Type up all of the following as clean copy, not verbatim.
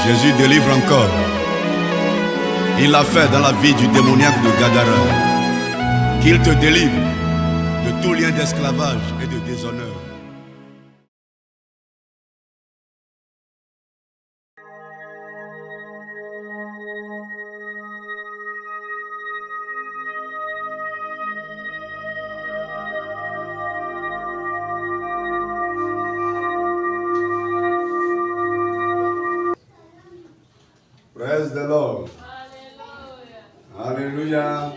Jésus délivre encore. Il l'a fait dans la vie du démoniaque de Gadara. Qu'il te délivre de tout lien d'esclavage et de déshonneur. Praise the Lord. Hallelujah.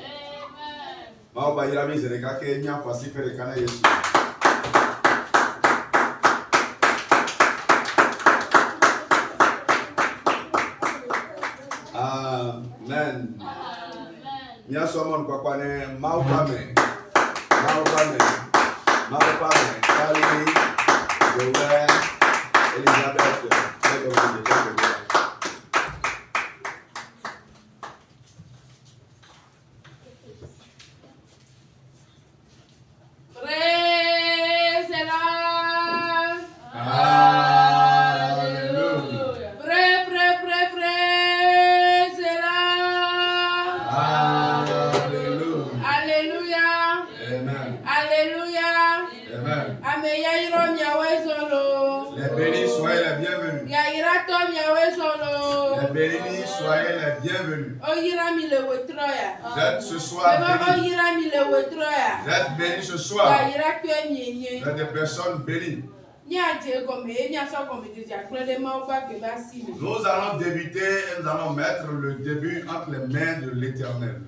Mauba yirami zereka Kenya kwasi perekana Yesu. Amen. Nya somon kwa kwane maupame. Kali, Joel, Elizabeth. Soyez les bienvenus. Vous êtes ce soir bénis. Vous êtes bénis ce soir. Vous êtes des personnes bénies. Nous allons débuter et nous allons mettre le début entre les mains de l'Éternel.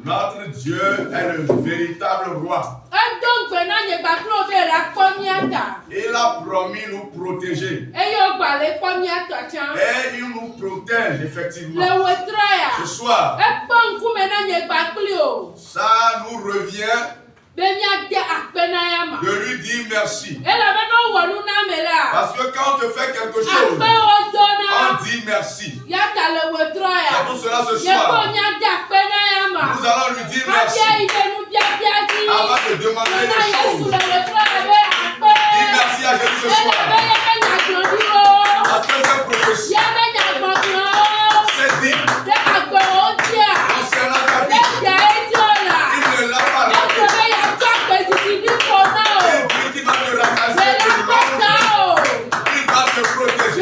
Notre Dieu est le véritable roi. Il a promis nous protéger. Et il nous protège effectivement. Ce soir, ça nous revient de lui dire merci. Parce que quand on te fait quelque chose, on dit merci. C'est pour cela ce soir, nous allons lui dire merci. Avant de demander les choses, dis merci à Jésus ce soir. Parce que cette prophétie, c'est dit concernant ta vie. Il ne l'a pas raté. Il va te ramasser. Il va te protéger.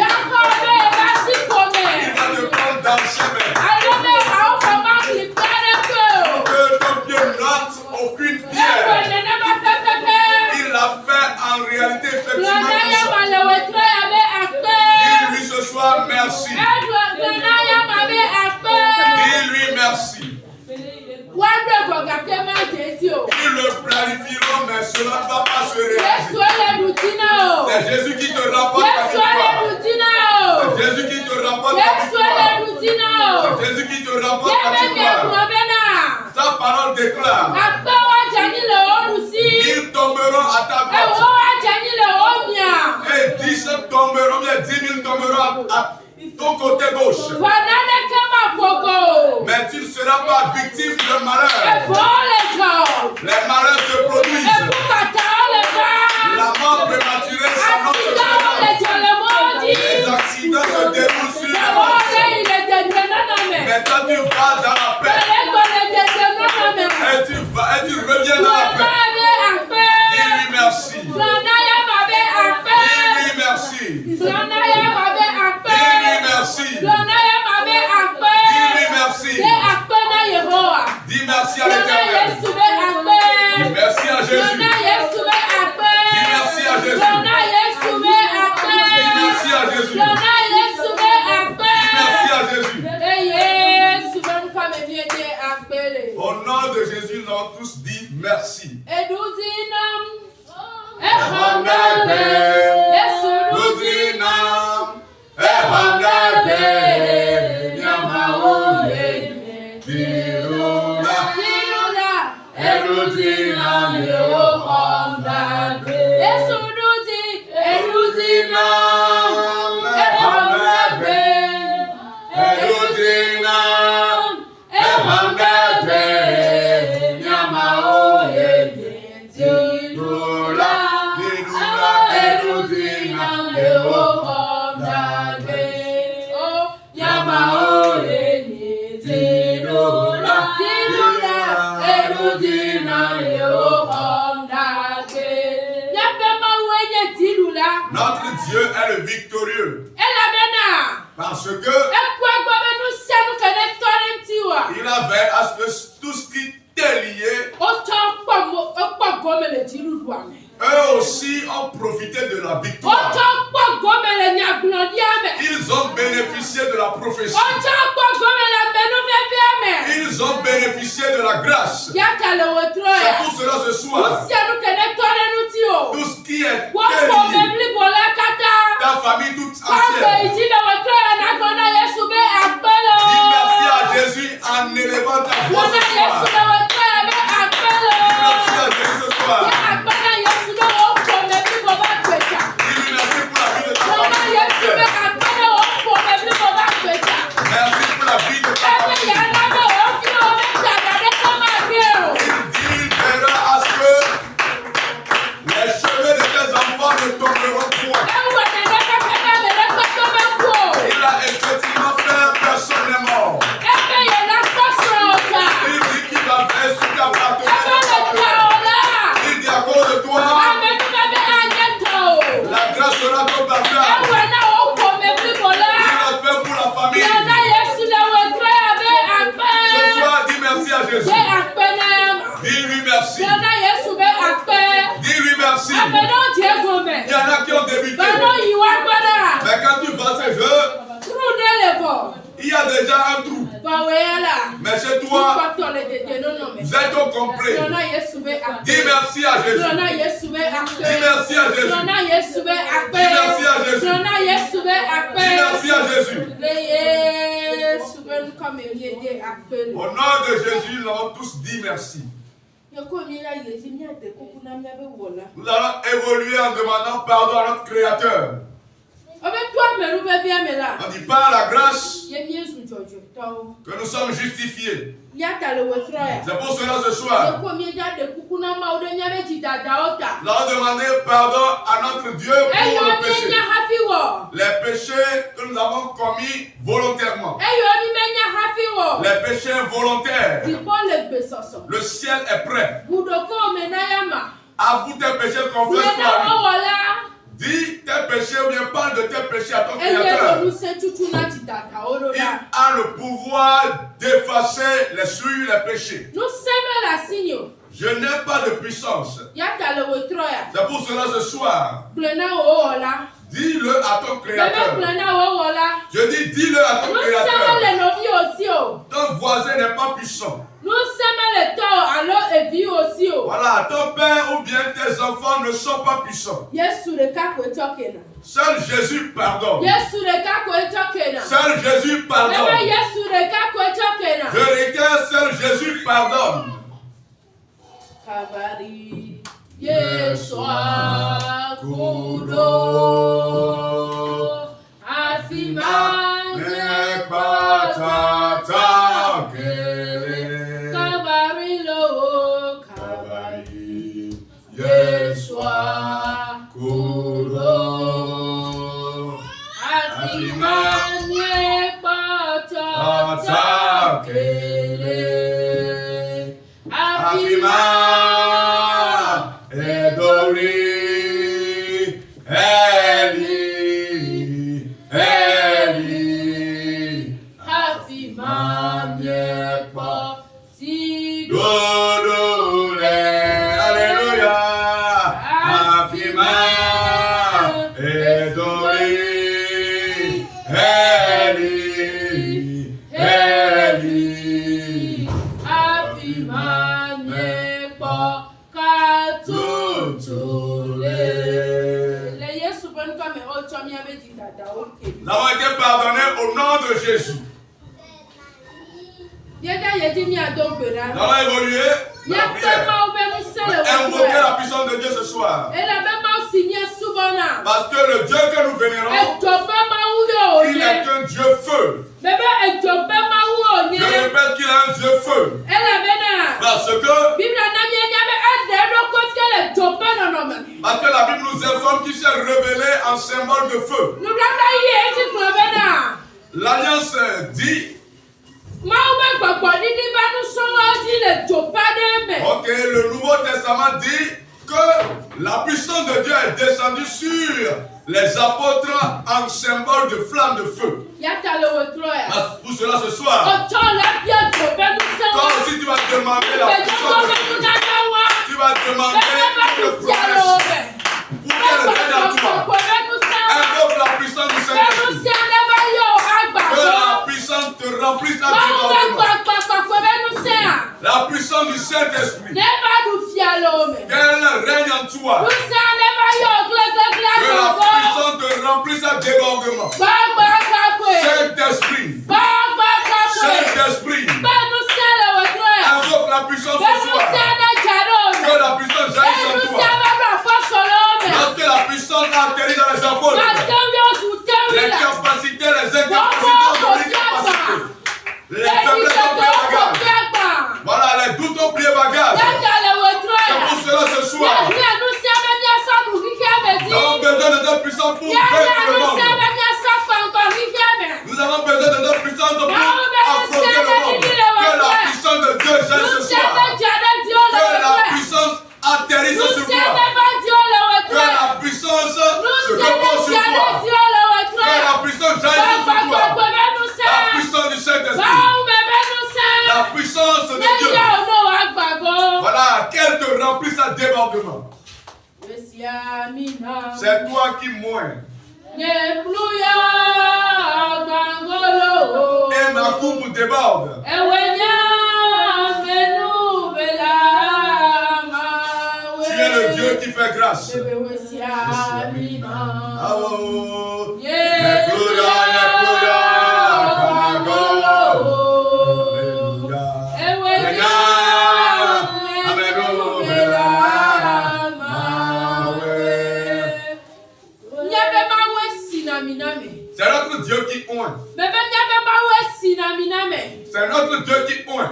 Il va te prendre dans le chemin. Que ton pied n'ote aucune pierre. Il l'a fait en réalité effectivement. Dis-lui ce soir merci. Dis-lui merci. Ils le planifieront, mais cela ne va pas se réaliser. C'est Jésus qui te rapporte la victoire. C'est Jésus qui te rapporte la victoire. C'est Jésus qui te rapporte la victoire. Sa parole déclare: ils tomberont à ta droite. Et 10 tomberont, bien 10 000 tomberont à ton côté gauche. Mais tu ne seras pas victime de malheur. Les malheurs se produisent. La mort merci. Dis-lui merci. Dis merci à l'Éternel. Dis merci à Jésus. Dis merci à Jésus. Dis merci à Jésus. Dis merci à Jésus. Au nom de Jésus, nous avons tous dit merci. Notre Dieu est le victorieux. Parce que il avait à ce que tout ce qui t'est lié, eux aussi ont profité de la victoire. Ils ont bénéficié de la prophétie. Ils ont bénéficié de la grâce. C'est pour cela ce soir, tout ce qui est lié, ta famille toute entière, dis merci à Jésus en élevant ta voix ce soir. Dis merci à Jésus ce soir. Dis-lui merci pour la vie de ta famille. Merci pour la vie de ta famille. Il verra à ce que les cheveux de tes enfants ne tomberont point. Il a effectivement fait personne n'est mort. Il dit qu'il va faire ce qu'il a partenaire. Il dit à cause de toi, la grâce sera ton partage. Il a fait pour la famille. Ce soir, dis merci à Jésus. Dis-lui merci. Dis-lui merci. Il y en a qui ont débuté. Mais quand tu vas ces jeux, il y a déjà un trou. Mais chez toi, vous êtes au complet. Dis merci à Jésus. Dis merci à Jésus. Dis merci à Jésus. Dis merci à Jésus. Au nom de Jésus, nous avons tous dit merci. Nous allons évoluer en demandant pardon à notre Créateur. On dit par la grâce que nous sommes justifiés. C'est pour cela ce soir, nous allons demander pardon à notre Dieu pour nos péchés. Les péchés que nous avons commis volontairement. Les péchés volontaires. Le ciel est prêt. Avoue tes péchés, confesse-toi. Dis tes péchés ou bien parle de tes péchés à ton Créateur. Il a le pouvoir d'effacer les souilles, les péchés. Je n'ai pas de puissance. C'est pour cela ce soir, dis-le à ton Créateur. Je dis, dis-le à ton Créateur. Ton voisin n'est pas puissant. Voilà, ton père ou bien tes enfants ne sont pas puissants. Seul Jésus pardonne. Seul Jésus pardonne. Je requiers, seul Jésus pardonne. Yeshua Kudo Afimane Patata Kere Kabarilo Kabari Yeshua Kudo Afimane Patata Kere Afimane Edori Eli Nous avons été pardonnés au nom de Jésus. Nous allons évoluer dans la prière. Invoquer la puissance de Dieu ce soir. Parce que le Dieu que nous vénérons, il est un Dieu feu. Je répète qu'il est un Dieu feu. Parce que la Bible nous informe qu'il s'est révélé en symbole de feu. L'Alliance dit. Ok, le Nouveau Testament dit que la puissance de Dieu est descendue sur les apôtres en symbole de flamme de feu. Pour cela ce soir, toi aussi tu vas demander la puissance de Dieu. Tu vas demander le progrès pour qu'elle règne en toi. Invoque la puissance du Saint-Esprit. Que la puissance te remplisse la la puissance du Saint-Esprit. Qu'elle règne en toi. Que la puissance te remplisse à débordement. Saint-Esprit. Saint-Esprit. Invoque la puissance ce soir. Que la puissance jaillisse en toi. Lorsque la puissance a atterri dans les apôtres, les capacités, les incapacités ont pris capacité. Les faiblesses ont pris bagage. Voilà, les doutes ont pris bagage. C'est pour cela ce soir. Nous avons besoin de notre puissance pour vaincre le monde. Nous avons besoin de notre puissance pour affronter le monde. Que la puissance de Dieu jaillisse ce soir. Que la puissance atterrisse sur toi. Que la puissance se repose sur toi. Que la puissance jaillisse sur toi. La puissance du Saint-Esprit. La puissance de Dieu. Voilà, qu'elle te remplisse à débordement. C'est toi qui moins. Et ma coupe déborde. Tu es le Dieu qui fait grâce. C'est notre Dieu qui oint. C'est notre Dieu qui oint.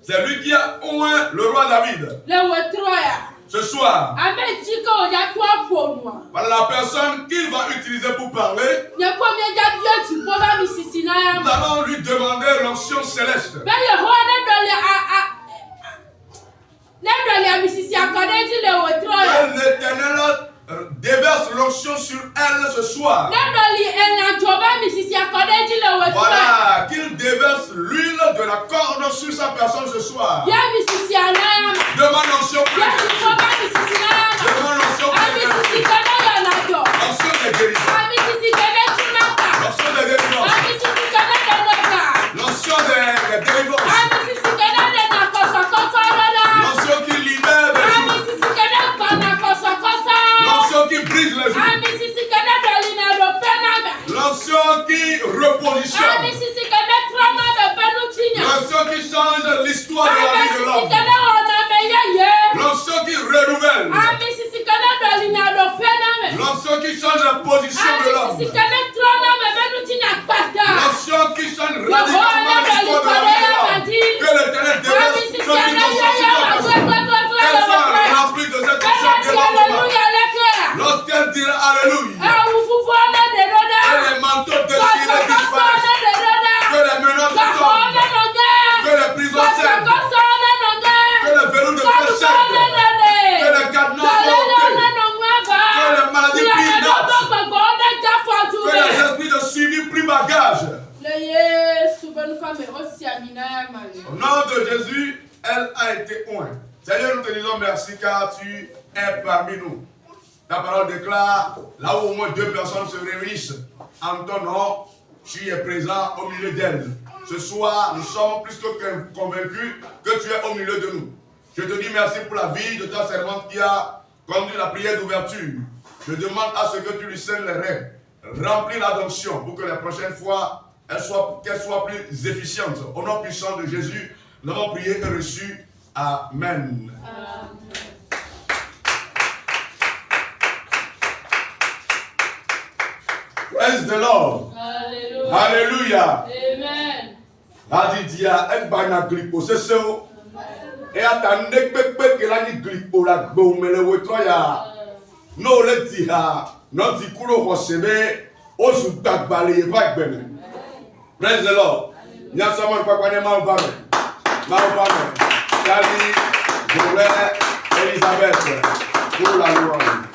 C'est lui qui a oint le roi David. Ce soir, voilà la personne qu'il va utiliser pour parler. Nous allons lui demander l'onction céleste. L'Éternel déverse l'onction sur elle ce soir. Voilà, qu'il déverse l'huile de la corne sur sa personne ce soir. Demande l'onction pour demande l'onction pour l'onction de guérison. L'onction de délivrance. L'onction de délivrance. L'onction qui libère des jours. L'onction qui brise les jours. L'onction qui repositionne. L'onction qui change l'histoire de la vie de l'homme. L'onction qui renouvelle. L'onction qui change la position de l'homme. L'onction qui change radicalement l'histoire de la vie de l'homme. Que l'Éternel déverse cette onction. Qu'elle soit remplie de cette onction. Lorsqu'elle dira Alléluia, que les manteaux déchirés disparaissent, que les menottes tombent, que les prisons cèdent, que les verrous de feu cèdent, que les cadenas soient ôtés, que les maladies prient note, que les esprits de suivi prient bagage. Au nom de Jésus, elle a été ointe. Seigneur, nous te disons merci car tu es parmi nous. Ta parole déclare, là où au moins 2 personnes se réunissent en ton nom, tu es présent au milieu d'elles. Ce soir, nous sommes plus que convaincus que tu es au milieu de nous. Je te dis merci pour la vie de ta servante qui a conduit la prière d'ouverture. Je demande à ce que tu lui scènes les règles. Remplis la donction pour que les prochaines fois, qu'elle soit plus efficiente. Au nom puissant de Jésus, nous avons prié et reçu. Amen. Praise the Lord. Hallelujah. Hallelujah. Amen. Adidia, ebana gripo seseo. E atande pepe ke la ni gripo la gbomele wetroya. No le tiha, no ti kuro hosebe, osu tagbale yeba gbene. Praise the Lord. Nya someone kwakwane maubame. Maubame. Charlie, Joël, Elisabeth. Pour la louange.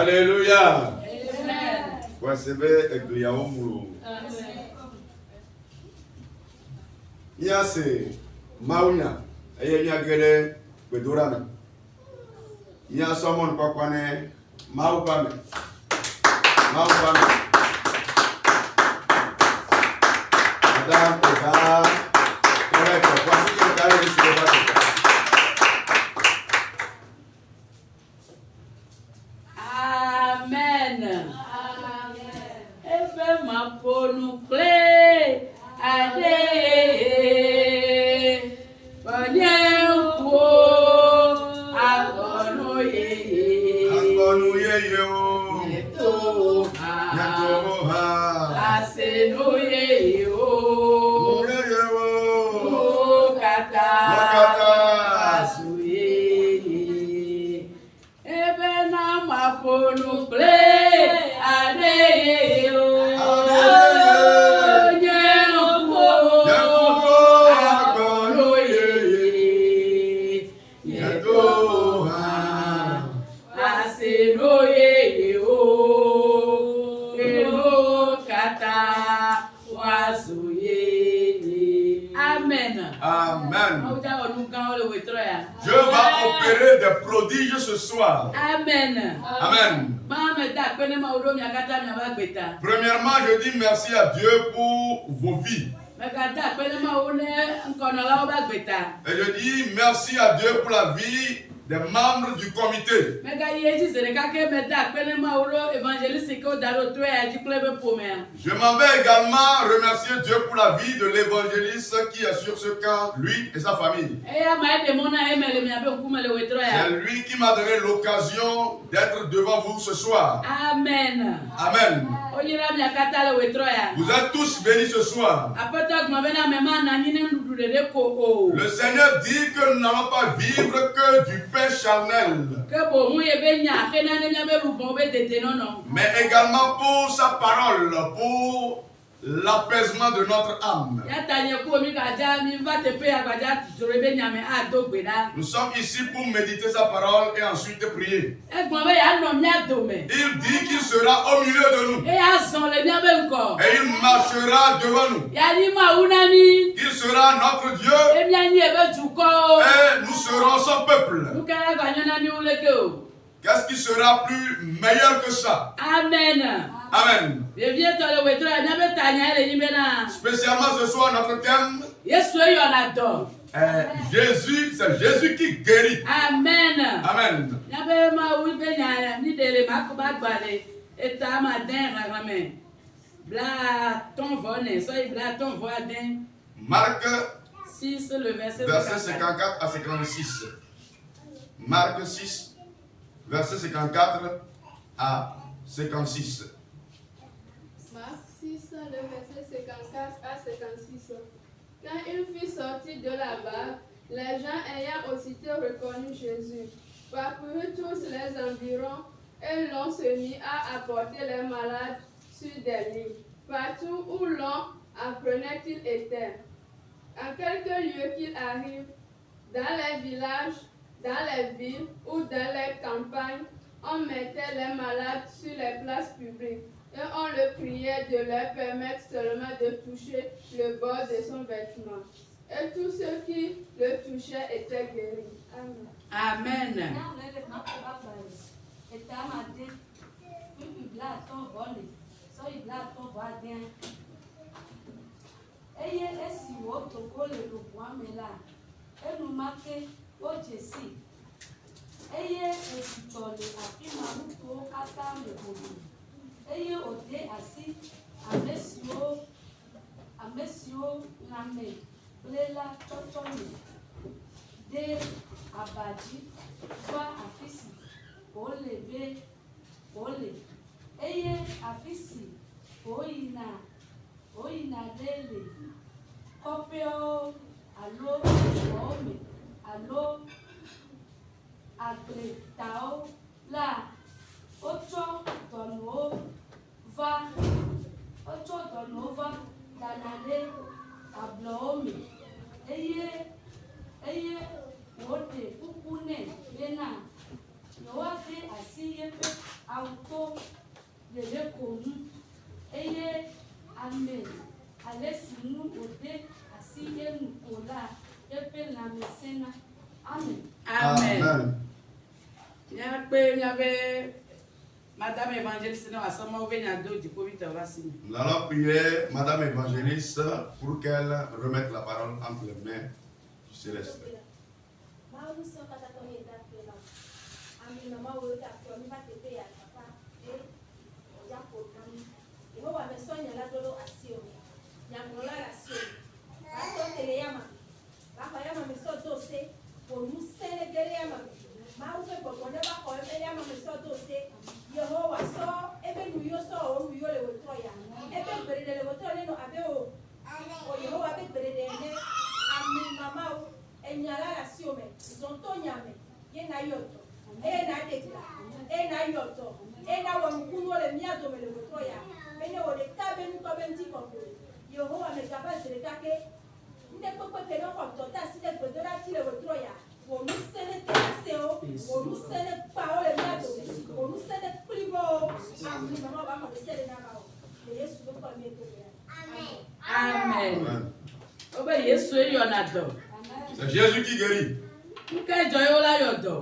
Alléluia. Recevez Egliao Moulou. Yase Mauna. Ayenya Gere Bedurame. Yasamon Pakwane Maupame. Maupame. Madame Oda. Correct. Voici que tu as reçu le bâtiment. Dieu va opérer des prodiges ce soir. Amen. Amen. Premièrement, je dis merci à Dieu pour vos vies. Et je dis merci à Dieu pour la vie des membres du comité. Je m'en vais également remercier Dieu pour la vie de l'évangéliste qui est sur ce camp, lui et sa famille. C'est lui qui m'a donné l'occasion d'être devant vous ce soir. Amen. Amen. Vous êtes tous bénis ce soir. Le Seigneur dit que nous n'allons pas vivre que du pain charnel, mais également pour sa parole, pour l'apaisement de notre âme. Nous sommes ici pour méditer sa parole et ensuite prier. Il dit qu'il sera au milieu de nous. Et il marchera devant nous. Il sera notre Dieu. Et nous serons son peuple. Qu'est-ce qui sera plus meilleur que ça? Amen. Amen. Spécialement ce soir, notre thème, Jésus, c'est Jésus qui guérit. Amen. Amen. Marc 6, le verset 54 à 56. Marc 6, verset 54 à 56. Marc 6, le verset 54 à 56. Quand il fut sorti de la barque, les gens ayant aussitôt reconnu Jésus, parcoururent tous les environs et l'on se mit à apporter les malades sur des lits, partout où l'on apprenait qu'il était. En quelque lieu qu'il arrive, dans les villages, dans les villes ou dans les campagnes, on mettait les malades sur les places publiques et on le priait de leur permettre seulement de toucher le bord de son vêtement. Et tous ceux qui le touchaient étaient guéris. Amen. Amen. Eye esutole afima muto kata mebodo. Eye ode asi amesio name lela chochone de abaji fa afisi ole eye afisi oina lele kopeo alo ome alo agletao la ocho donova danale ablomi eye wode kukune lena noade asiye pe auto le connu eye amen alesinu ode asiye nukola epe la mesena amen. Amen. Il y a un Madame Évangéliste, nous allons prier Madame Évangéliste pour qu'elle remette la parole entre les mains du Céleste. Yehovah saw even you saw or you le wotroya ebe bere le wotroya no abe o o Yehovah be bere de ne ami mama o enyala la siome zonto nyame ye na yoto e na dekla e na yoto e na wa mkunu le miado me le wotroya ene o de kabe nu ko benti ko Yehovah me kaba sere kake nde popo ke no ko to ta si de bedora ti le wotroya o mu sene te aseo o mu sene pa o le miado o mu sene privo ami mama ba mo sene na ba o le Yesu do ko mi to amen. Amen. Obe Yesu e yo na do. C'est Jésus qui guérit. Nka joyo la yo do.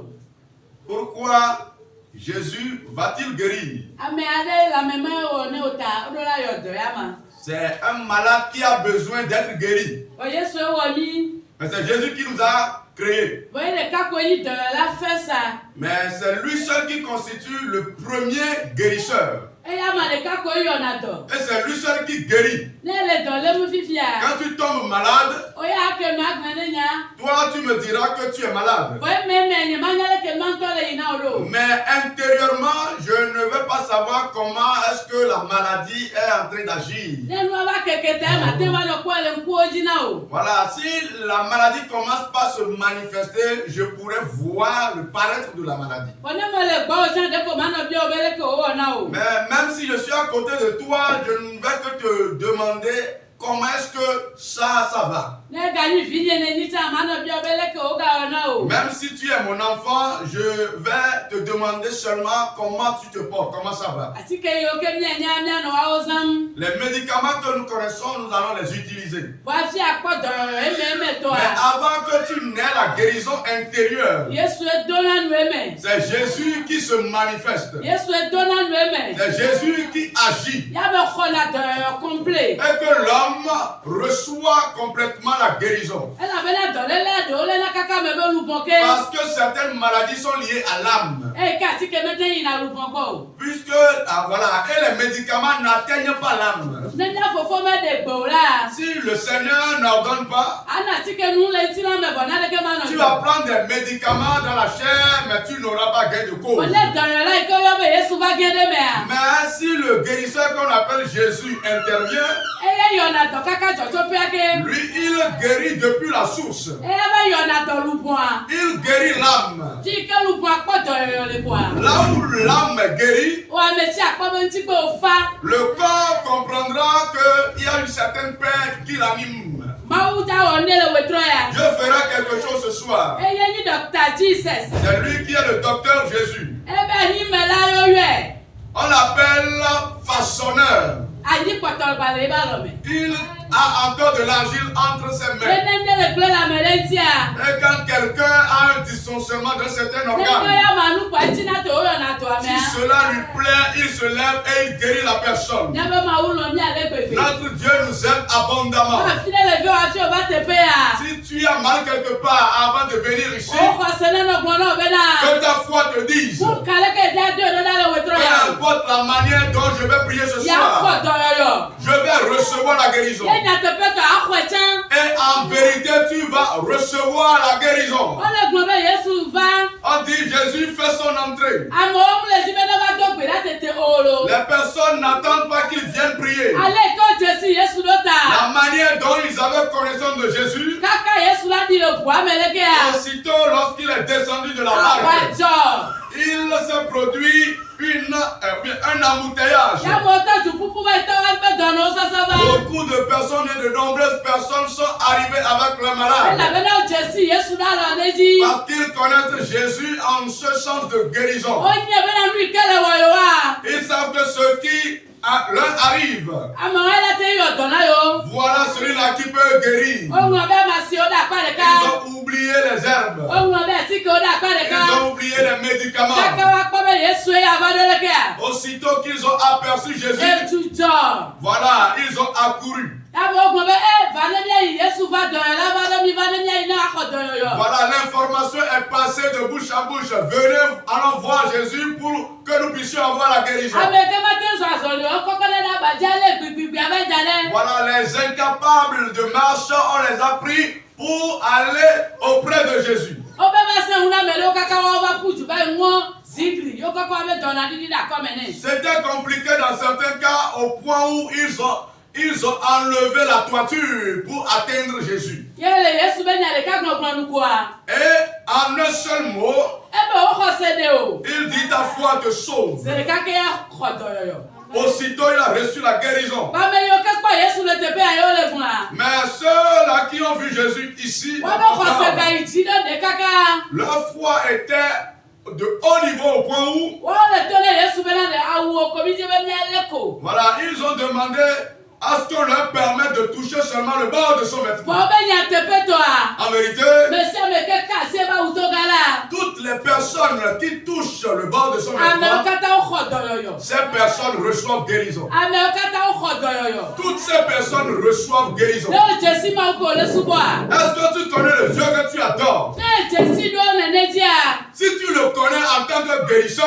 Pourquoi Jésus va-t-il guérir? Ame ade la meme o ne ota o la yo do ya ma. C'est un malade qui a besoin d'être guéri. O Yesu e wo ni. Mais c'est Jésus qui nous a créés. Mais c'est lui seul qui constitue le premier guérisseur. Et c'est lui seul qui guérit. Quand tu tombes malade, toi tu me diras que tu es malade. Mais intérieurement, je ne veux pas savoir comment est-ce que la maladie est en train d'agir. Voilà, si la maladie commence par se manifester, je pourrais voir le paraître de la maladie. Mais même si je suis à côté de toi, je ne vais que te demander comment est-ce que ça va. Même si tu es mon enfant, je vais te demander seulement comment tu te portes, comment ça va. Les médicaments que nous connaissons, nous allons les utiliser. Mais avant que tu n'aies la guérison intérieure, c'est Jésus qui se manifeste. C'est Jésus qui agit. Et que l'homme reçoit complètement la guérison. Parce que certaines maladies sont liées à l'âme. Puisque, voilà, et les médicaments n'atteignent pas l'âme. Si le Seigneur n'ordonne pas, tu vas prendre des médicaments dans la chair, mais tu n'auras pas gain de cause. Mais si le guérisseur qu'on appelle Jésus intervient, lui, il guérit depuis la source. Il guérit l'âme. Là où l'âme est guérie, le corps comprendra qu'il y a une certaine paix qui l'anime. Dieu fera quelque chose ce soir. C'est lui qui est le docteur Jésus. On l'appelle façonneur. Il a encore de l'argile entre ses mains. Et quand quelqu'un a un dysfonctionnement d'un certain organe, si cela lui plaît, il se lève et il guérit la personne. Notre Dieu nous aime abondamment. Si tu as mal quelque part avant de venir ici, que ta foi te dise, peu importe la manière dont je vais prier ce soir, je vais recevoir la guérison. Et en vérité, tu vas recevoir la guérison. On dit Jésus fait son entrée. Les personnes n'attendent pas qu'il vienne prier. La manière dont ils avaient connaissance de Jésus, aussitôt lorsqu'il est descendu de la barque, il se produit un embouteillage. Beaucoup beaucoup de personnes, de nombreuses personnes sont arrivées avec le malade. Parce qu'ils connaissent Jésus en ce sens de guérison. Ils savent que ce qui leur arrive, voilà celui-là qui peut guérir. Ils ont oublié les herbes. Ils ont oublié les médicaments. Aussitôt qu'ils ont aperçu Jésus, voilà, ils ont accouru. Voilà, l'information est passée de bouche à bouche. Venez, allons voir Jésus pour que nous puissions avoir la guérison. Voilà, les incapables de marcher, on les a pris pour aller auprès de Jésus. C'était compliqué dans certains cas au point où ils ont enlevé la toiture pour atteindre Jésus. Et en un seul mot, il dit ta foi te sauve. Aussitôt il a reçu la guérison. Mais ceux-là qui ont vu Jésus ici, leur foi était de haut niveau au point où, voilà, ils ont demandé à ce qu'on leur permette de toucher seulement le bord de son vêtement. En vérité, toutes les personnes qui touchent le bord de son vêtement, ces personnes reçoivent guérison. Toutes ces personnes reçoivent guérison. Est-ce que tu connais le Dieu que tu adores? Si tu le connais en tant que guérisseur,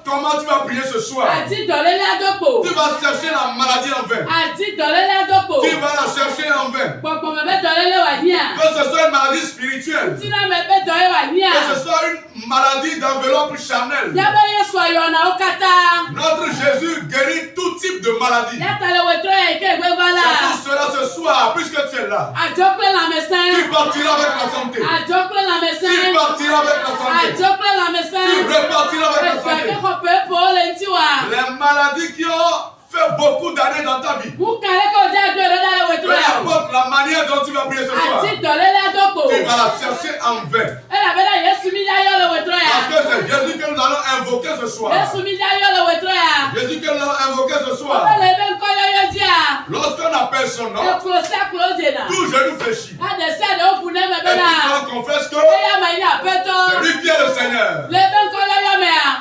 comment tu vas prier ce soir? Tu vas chercher la maladie en vain. Tu vas la chercher en vain. Que ce soit une maladie spirituelle, que ce soit une maladie d'enveloppe charnelle, notre Jésus guérit tout type de maladie. C'est pour cela ce soir, puisque tu es là, tu partiras avec la santé. Tu partiras avec la santé. Tu repartiras avec la santé. Les maladies qui ont fait beaucoup d'années dans ta vie, peu importe la manière dont tu vas prier ce soir, tu vas la chercher en vain. Parce que c'est Jésus que nous allons invoquer ce soir. Jésus que nous allons invoquer ce soir. Lorsqu'on appelle son nom, tout genou fléchit. Et puis on confesse que c'est lui qui est le Seigneur.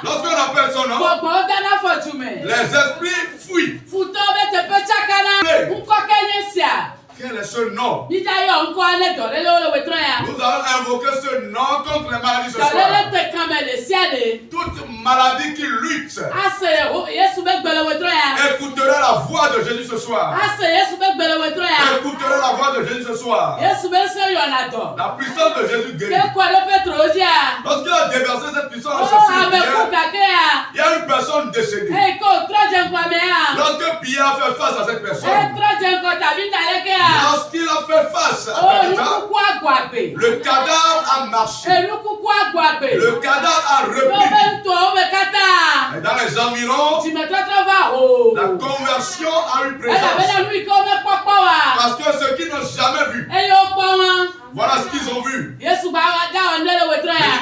Lorsqu'on appelle son nom, les esprits fuient. Quel est ce nom? Nous allons invoquer ce nom contre les maladies ce soir. Toute maladie qui lutte écoutera la voix de Jésus ce soir. Écoutera la voix de Jésus ce soir. La puissance de Jésus guérit. Lorsqu'il a déversé cette puissance, il y a une personne décédée. Lorsque Pierre a fait face à cette personne, lorsqu'il a fait face à Tabitha, le cadavre a marché. Le cadavre a repris. Et dans les environs, la conversion a eu présence. Parce que ceux qui n'ont jamais vu, voilà ce qu'ils ont vu. Il va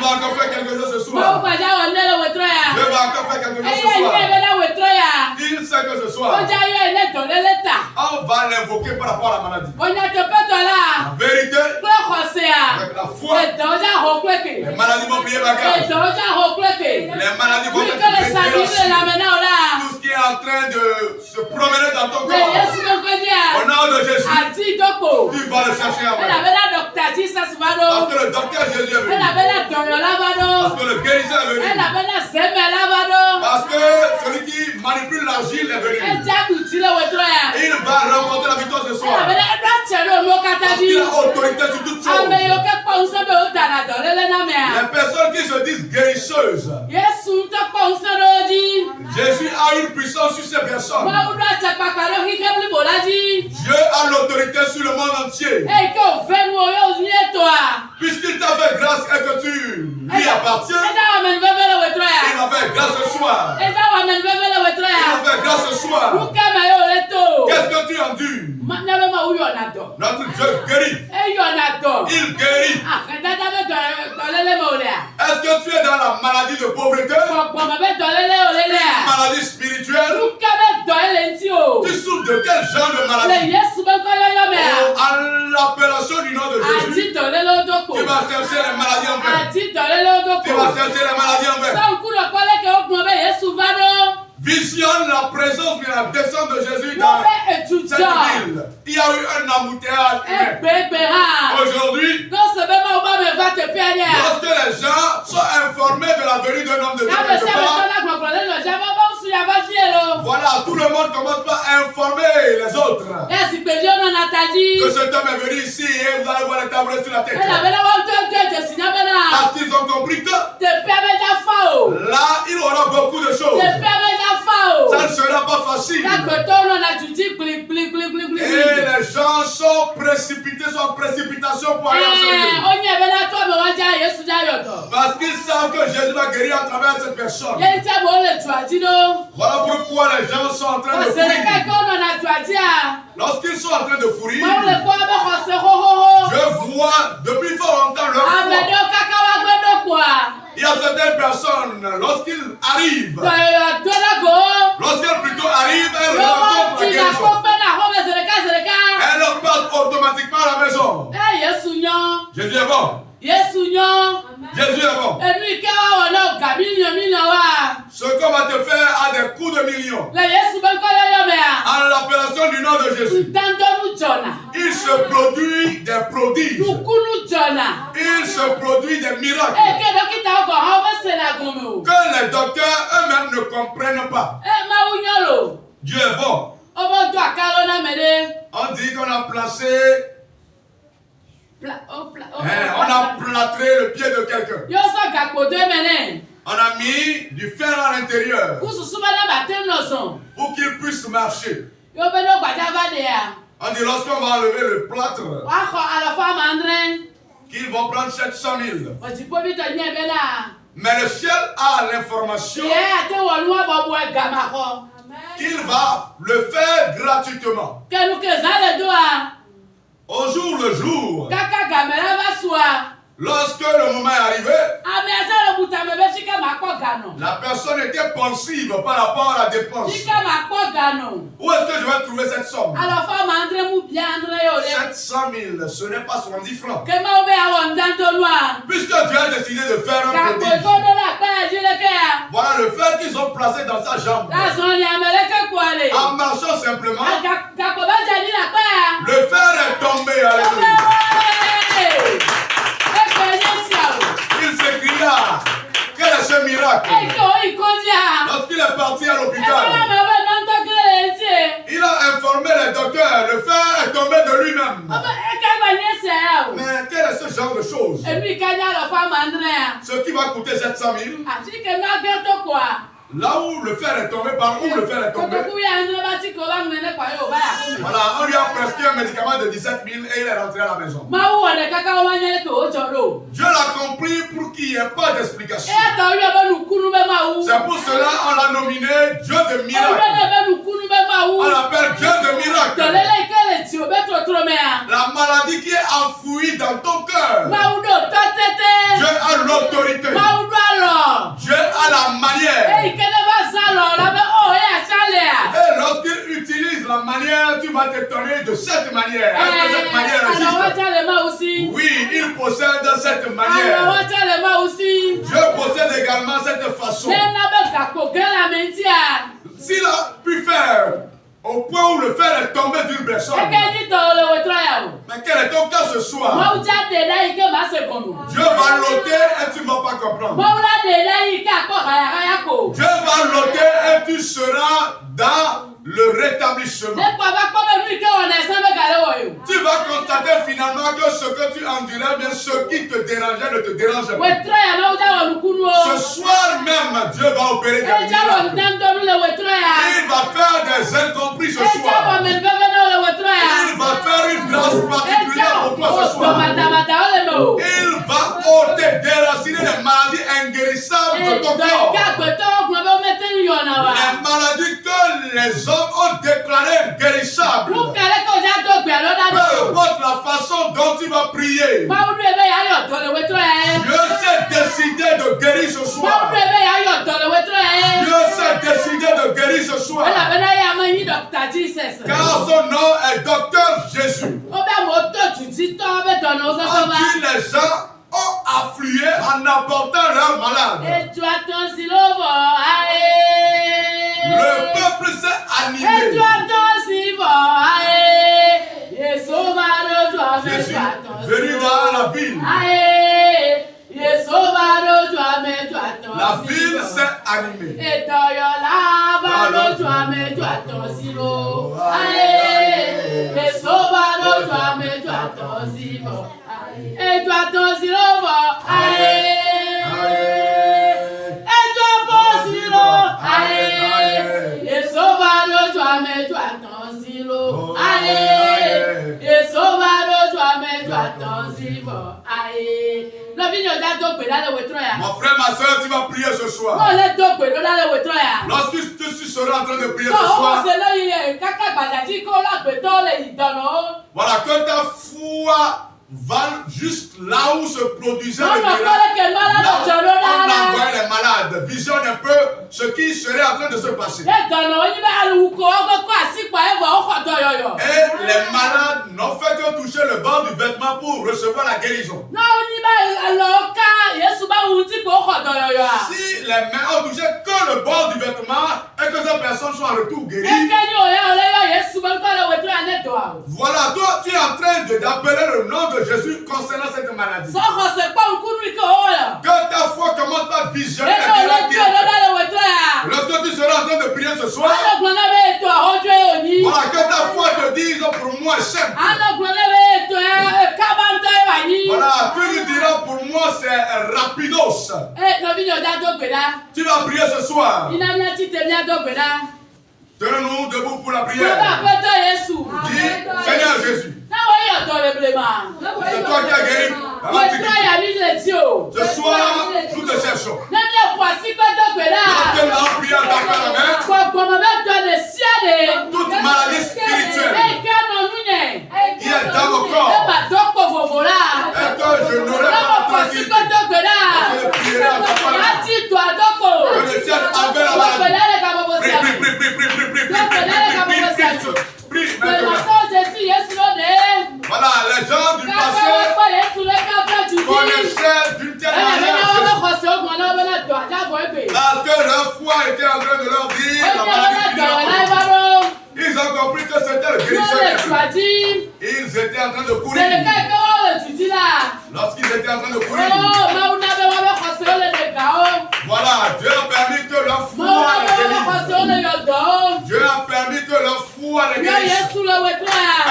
encore faire quelque chose ce soir. Il va encore faire quelque chose ce soir. Il sait que ce soir, on va l'invoquer par rapport à la maladie. La vérité, avec la foi, les maladies vont plier bagage. Les maladies vont être déclenchées. Tout ce qui est en train de se promener dans ton corps, au nom de Jésus, tu vas le chercher en vain. Parce que le docteur Jésus est venu. Parce que le guérisseur est venu. Parce que celui qui manipule l'argile est venu. Il va remporter la victoire ce soir. Parce qu'il a autorité sur toutes choses. Les personnes qui se disent guérisseuses, Jésus a une puissance sur ces personnes. Dieu a l'autorité sur le monde entier. Puisqu'il t'a fait grâce et que tu lui appartiens, il va faire grâce ce soir. Il va faire grâce ce soir. Je guéris. Il guérit. Est-ce que tu es dans la maladie de pauvreté? Une maladie spirituelle? Tu souffres de quel genre de maladie? À l'appellation du nom de Jésus, tu vas chercher les maladies en vain. Tu vas chercher les maladies en vain. Visionne la présence de la descente de Jésus dans cette ville. Il y a eu un embouteillage humain. Aujourd'hui, lorsque les gens sont informés de la venue d'un homme de Dieu, voilà, tout le monde commence par informer les autres que cet homme est venu ici et vous allez voir les tableaux sur la tête. Parce qu'ils ont compris que là, il aura beaucoup de choses. Ça ne sera pas facile. Et les gens sont précipités, sont en précipitation pour aller en ce lieu. Parce qu'ils savent que Jésus va guérir à travers cette personne. Voilà pourquoi les gens sont en train de fourir. Lorsqu'ils sont en train de fourir, je vois depuis fort longtemps leur foi. Il y a certaines personnes, lorsqu'ils arrivent, lorsqu'elles plutôt arrivent, elles rencontrent la guérison. Elles partent automatiquement à la maison. Jésus est bon. Jésus est bon. Ce qu'on va te faire a des coups de millions. En l'appellation du nom de Jésus. Il se produit des prodiges. Il se produit des miracles que les docteurs eux-mêmes ne comprennent pas. Dieu est bon. On dit qu'on a placé, on a plâtré le pied de quelqu'un. On a mis du fer à l'intérieur pour qu'il puisse marcher. On dit lorsqu'on va enlever le plâtre, qu'ils vont prendre 700 000. Mais le ciel a l'information qu'il va le faire gratuitement. Au jour le jour, lorsque le moment est arrivé, la personne était pensive par rapport à la dépense. Où est-ce que je vais trouver cette somme? 700 000, ce n'est pas 70 francs. Puisque Dieu a décidé de faire un prodige, voilà le fer qu'ils ont placé dans sa jambe. En marchant simplement, le fer est tombé. Alléluia. Il s'écria, quel est ce miracle? Lorsqu'il est parti à l'hôpital, il a informé les docteurs, le fer est tombé de lui-même. Mais quel est ce genre de choses? Ce qui va coûter 700 000. Là où le fer est tombé, par où le fer est tombé. Voilà, on lui a prescrit un médicament de 17 000 et il est rentré à la maison. Dieu l'a compris pour qu'il n'y ait pas d'explication. C'est pour cela qu'on l'a nominé Dieu de miracle. On l'appelle Dieu de miracle. La maladie qui est enfouie dans ton cœur, Dieu a l'autorité. Dieu a la manière. Et lorsqu'il utilise la manière, tu vas t'étonner de cette manière. Est-ce que cette manière existe? Oui, il possède cette manière. Dieu possède également cette façon. S'il a pu faire au point où le fer est tombé d'une personne, mais quel est ton cas ce soir? Dieu va l'ôter et tu ne vas pas comprendre. Dieu va l'ôter et tu seras dans le rétablissement. Tu vas constater finalement que ce que tu endurais, bien ce qui te dérangeait ne te dérange pas. Ce soir même, Dieu va opérer des miracles. Il va faire des incompris ce soir. Il va faire une grâce particulière pour toi ce soir. Il va ôter, déraciner les maladies inguérissables de ton corps. Les maladies que les hommes ont déclarées guérissables. Peu importe la Car son nom est Docteur Jésus. Les gens ont afflué en apportant leurs malades. Le peuple s'est animé. Jésus venu dans la ville. La ville s'est animée. Mon frère, ma soeur, tu vas prier ce soir. Lorsque tu seras en train de prier ce soir, voilà, que ta foi va juste là où se produisait le miracle. Là où on envoyait les malades. Visionne un peu ce qui serait en train de se passer. Et les malades n'ont fait que toucher le bord du vêtement pour recevoir la guérison. Si les mains ont touché que le bord du vêtement et que ces personnes sont en retour guéries, voilà, toi tu es en train d'appeler le nom de Jésus concernant cette maladie. Que ta foi commence à visionner. Lorsque tu seras en train de prier ce soir, voilà, que ta foi te dise pour moi simple. Voilà, tu lui diras pour moi c'est rapidos. Tu vas prier ce soir. Tenons-nous debout pour la prière. Dis, Seigneur Jésus, c'est toi qui as guéri. Ce soir, nous te cherchons. Toute maladie spirituelle qui est dans mon corps et que je n'aurai pas tranquille. Je prierai à ta parole. Que le ciel envers la maladie. Prie maintenant. Voilà, les gens du passé connaissaient d'une telle manière parce que leur foi était en train de leur dire la maladie. Ils ont compris que c'était le guérisseur. Ils étaient en train de courir. Lorsqu'ils étaient en train de courir, voilà, Dieu a permis que leur foi les guérisse. Dieu a permis que leur foi les guérisse.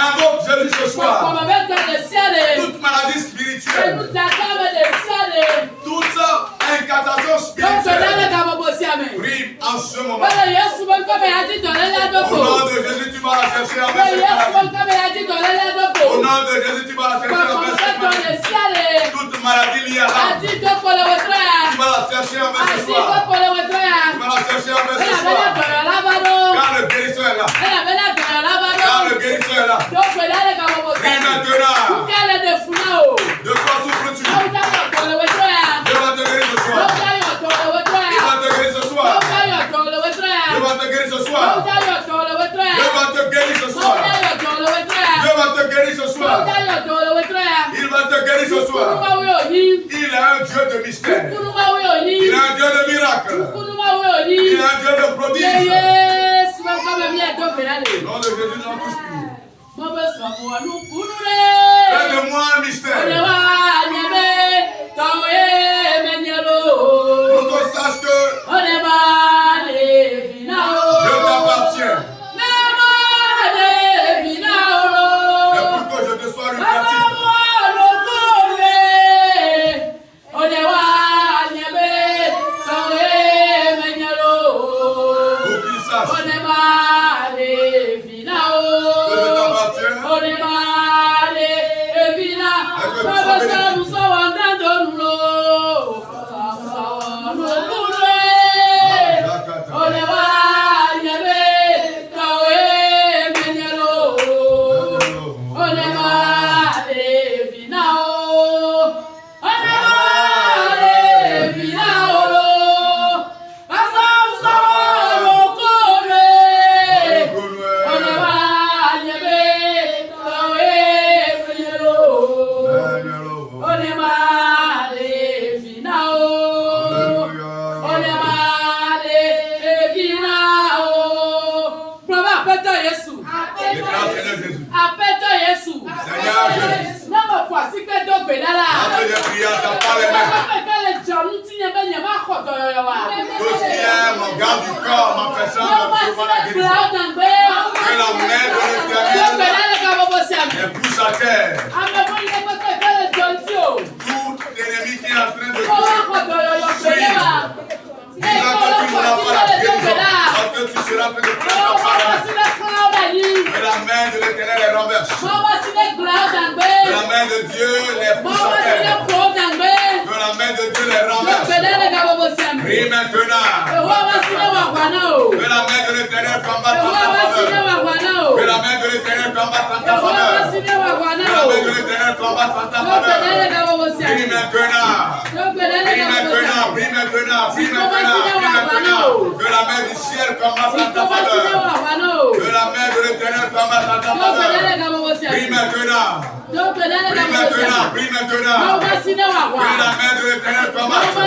Invoque Jésus ce soir. Toute maladie spirituelle, toute incantation spirituelle, prie en ce moment. Au nom de Jésus, tu vas la chercher avec cette maladie. Au nom de Jésus, tu vas la chercher avec cette maladie. Toute maladie liée à l'âme, tu vas la chercher avec ce soir. Tu vas la chercher avec ce soir. Car le guérisseur est là. Car le guérisseur est là. Prie maintenant. De quoi souffres-tu? Dieu va te guérir ce soir. Il va te guérir ce soir. Dieu va te guérir ce soir. Dieu va te guérir ce soir. Dieu va te guérir ce soir. Il va te guérir ce soir. Il est un Dieu de mystère. Il est un Dieu de miracles. Il est un Dieu de prodiges. Au nom de Jésus, nous tous prions. Fais-de-moi un mystère. Pour qu'on sache que je t'appartiens. Et pour que je te sois lucratif. Pour qu'il sache que je t'appartiens. Seigneur Jésus. Entre les prières, t'as pas les mains. Tout ce qui est mon garde du corps, ma personne, ma guérison. Que la main de l'Éternel est pousse à terre. Tout ennemi qui est en train de te suivre. Disant que tu n'auras pas la guérison, parce que tu seras près de prendre la parole. Que la main de l'Éternel est renversée. Que la main de Dieu les pousse à terre. Que la main de Dieu les renverse. Prie maintenant. Que la main de l'Éternel combatte en ta faveur. Que la main de l'Éternel combatte en ta faveur. Que la main de l'Éternel combatte en ta faveur. Prie maintenant. Prie maintenant. Prie maintenant. Prie maintenant. Que la main du ciel combatte en ta faveur. Que la main de l'Éternel combatte en ta faveur. Prie maintenant. Prie maintenant. Prie maintenant. Que la main de l'Éternel combatte. Que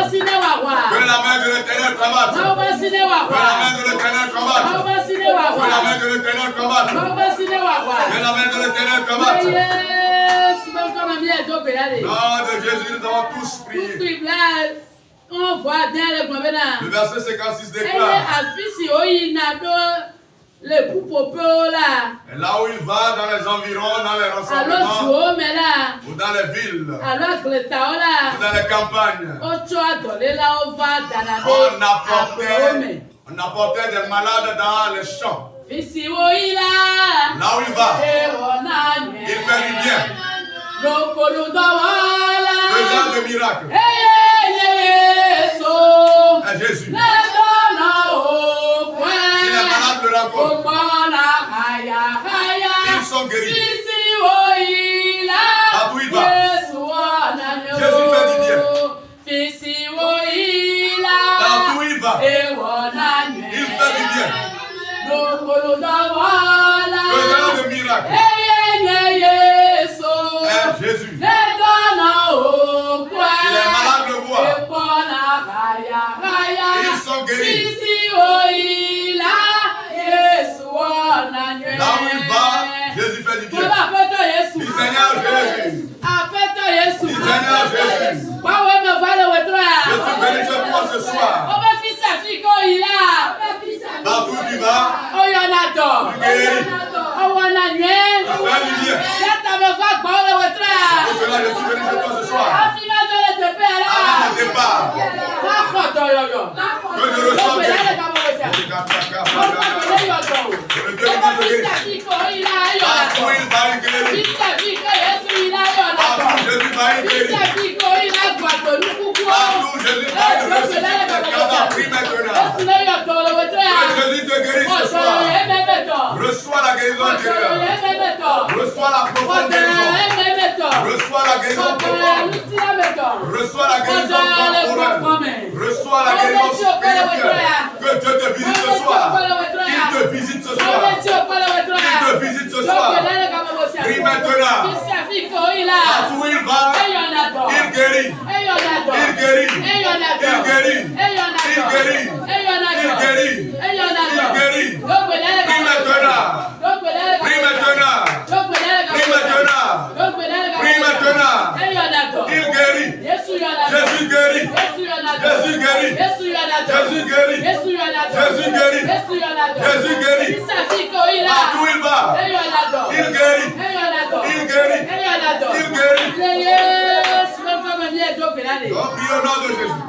la main de l'Éternel combatte. Que la main de l'Éternel combatte. Que la main de l'Éternel combatte. Que la main de l'Éternel combatte. Nom de Jésus, nous avons tous prié. Le verset 56 déclare. Et là où il va, dans les environs, dans les rassemblements, ou dans les villes, ou dans les campagnes, on apportait des malades dans les champs. Là où il va, il fait du bien, faisant des miracles. Et Jésus, si les malades le rencontrent, ils sont guéris. Là où il va, Jésus fait du bien. Là où il va, il fait du bien. Faisant des miracles. Et Jésus, si les malades le voient, ils sont guéris. Là où il va, Jésus fait du bien. Du Seigneur Jésus. Du Seigneur Jésus. Je suis venu chez toi ce soir. Partout où tu vas, tu guéris. Tu fais du bien. Pour cela, je suis venu chez toi ce soir. Avant mon départ, que je reçois bien. Le Dieu qui te guérit. Partout il va, il guérit. Partout Jésus va, il guérit. Partout Jésus va, il ressuscite les cadavres. Prie maintenant. Que Jésus te guérisse ce soir. Reçois la guérison intérieure. Reçois la profonde guérison. Reçois la guérison profonde. Reçois la guérison corporelle. Reçois la guérison spirituelle. Que Dieu te visite ce soir. Qu'il te visite ce soir. Qu'il te visite ce soir. Prie maintenant. Partout où il va, il guérit. Il guérit. Il guérit. Il guérit. Il guérit. Il guérit. Prie maintenant. Prie maintenant. Prie maintenant. Prie maintenant. Il guérit. Jésus guérit. Jésus guérit. Jésus guérit. Jésus guérit. Jésus guérit. Partout il va, il guérit. Il guérit. Il guérit. Donc prie au nom de Jésus.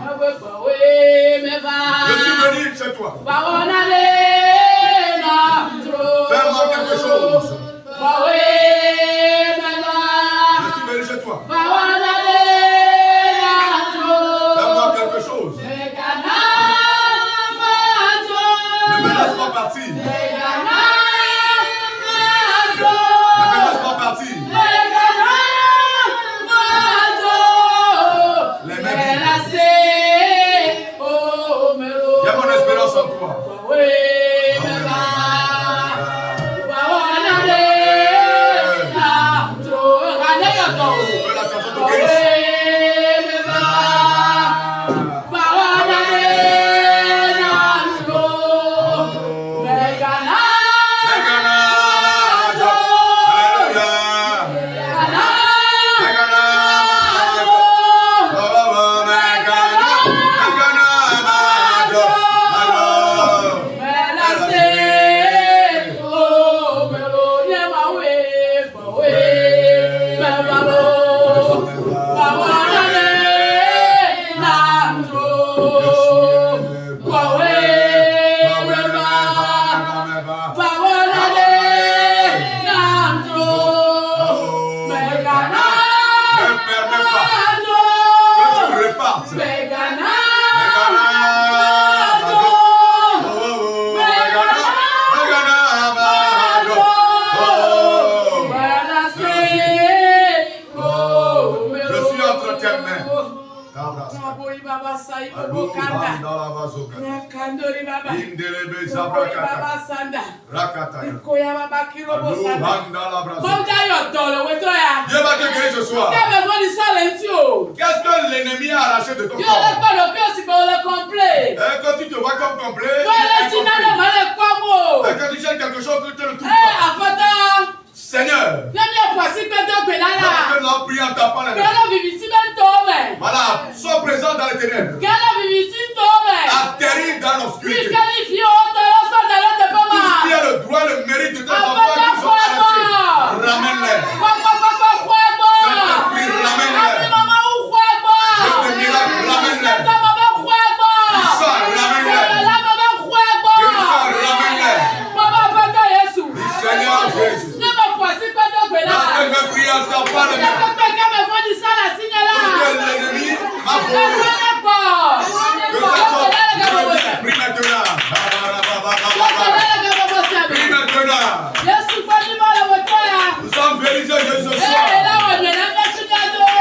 Dieu va te guérir ce soir. Qu'est-ce que l'ennemi a arraché de ton corps? Quand tu te vois comme complet, quand tu cherches quelque chose, tu te le trouves pas. Seigneur, maintenant prie en tapant les mains. Voilà, sois présent dans les ténèbres. Atterris dans l'obscurité. Tout ce qui a le droit, le mérite de tes enfants qui sont arrachés, ramène-les. Saint-Esprit, ramène-les. Dieu de miracle, ramène-les. Puissant, ramène-les. Puissant, ramène-les. Seigneur Jésus. Parce que je prie en tapant les mains. Parce que l'ennemi m'a volé. Que ça soit, prie maintenant. Prie maintenant. Nous sommes bénis de Jésus ce soir.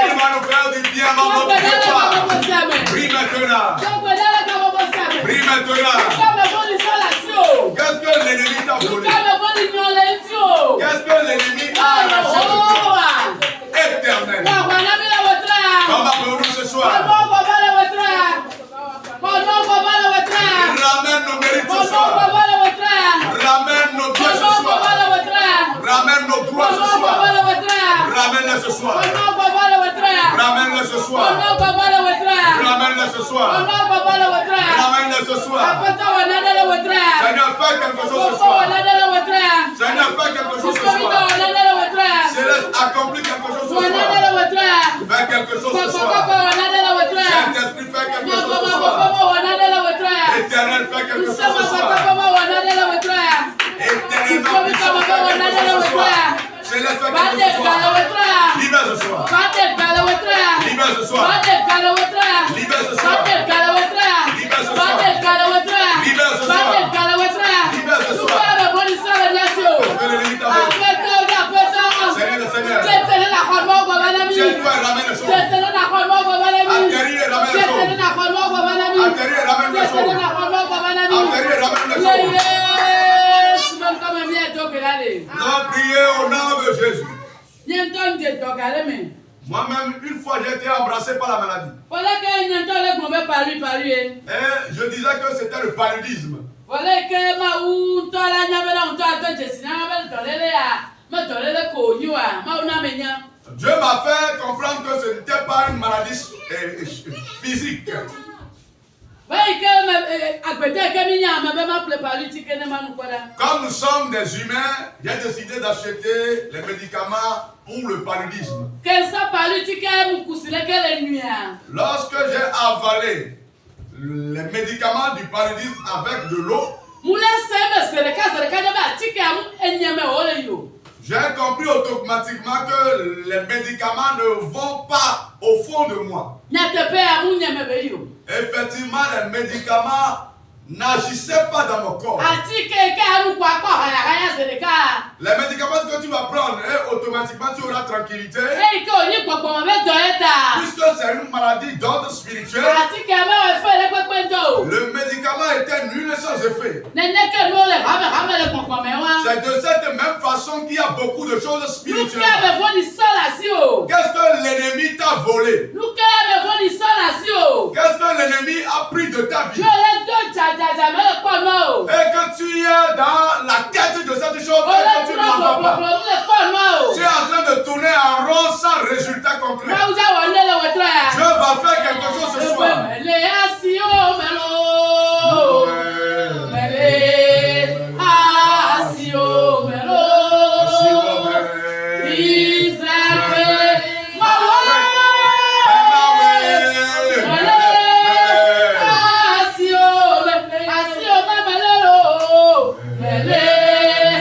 Il va nous faire du bien dans notre repas. Prie maintenant. Prie maintenant. Qu'est-ce que l'ennemi t'a volé? Qu'est-ce que l'ennemi a arraché de toi? Éternel. Comme appelons-nous ce soir. Ramène nos mérites ce soir. Ramène nos droits ce soir. Ramène nos droits ce soir. Ramène-les ce soir. Ramène-les ce soir. Ramène-les ce soir. Ramène-les ce soir. Seigneur, fais quelque chose ce soir. Seigneur, fais quelque chose ce soir. Céleste, accomplis quelque chose ce soir. Fais quelque chose ce soir. Saint-Esprit, fais quelque chose ce soir. Éternel, fais quelque chose ce soir. Éternel, fais quelque chose ce soir. Céleste, fais quelque chose ce soir. Libère ce soir. Libère ce soir. Libère ce soir. Libère ce soir. Libère ce soir. Libère ce soir. Que l'ennemi t'a volé. Seigneur le Seigneur. Tiens-toi et ramène les choses. Atterris et ramène les choses. Atterris et ramène les choses. Atterris et ramène les choses. Nous allons prier au nom de Jésus. Moi-même, une fois, j'ai été embrassé par la maladie. Et je disais que c'était le paludisme. Dieu m'a fait comprendre que ce n'était pas une maladie physique. Comme nous sommes des humains, j'ai décidé d'acheter les médicaments pour le paludisme. Lorsque j'ai avalé les médicaments du paludisme avec de l'eau, j'ai compris automatiquement que les médicaments ne vont pas au fond de moi. Effectivement, les médicaments n'agissaient pas dans mon corps. Les médicaments que tu vas prendre, automatiquement tu auras tranquillité. Puisque c'est une maladie d'ordre spirituel, le médicament était nul et sans effet. C'est de cette même façon qu'il y a beaucoup de choses spirituelles. Qu'est-ce que l'ennemi t'a volé? Qu'est-ce que l'ennemi a pris de ta vie? Et que tu es dans la quête de cette chose et que tu ne l'en vois pas. Tu es en train de tourner en rond sans résultat concret. Dieu va faire quelque chose ce soir. Mele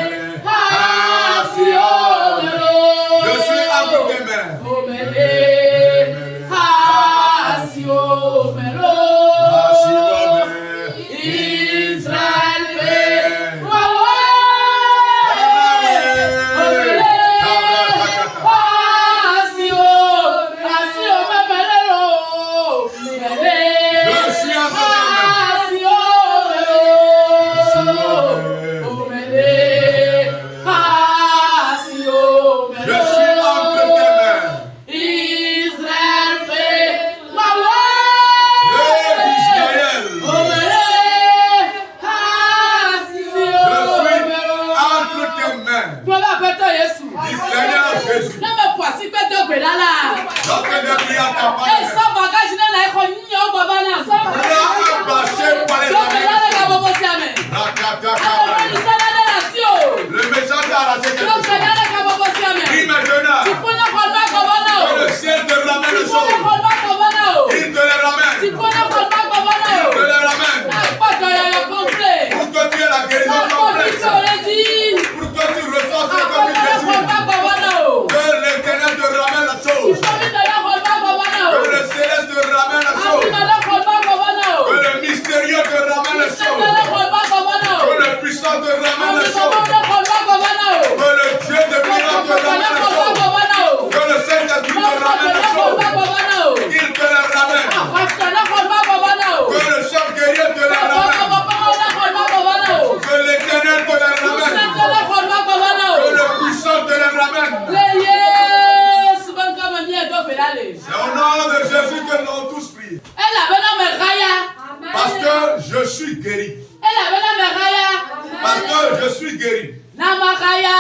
guérit. Namakaya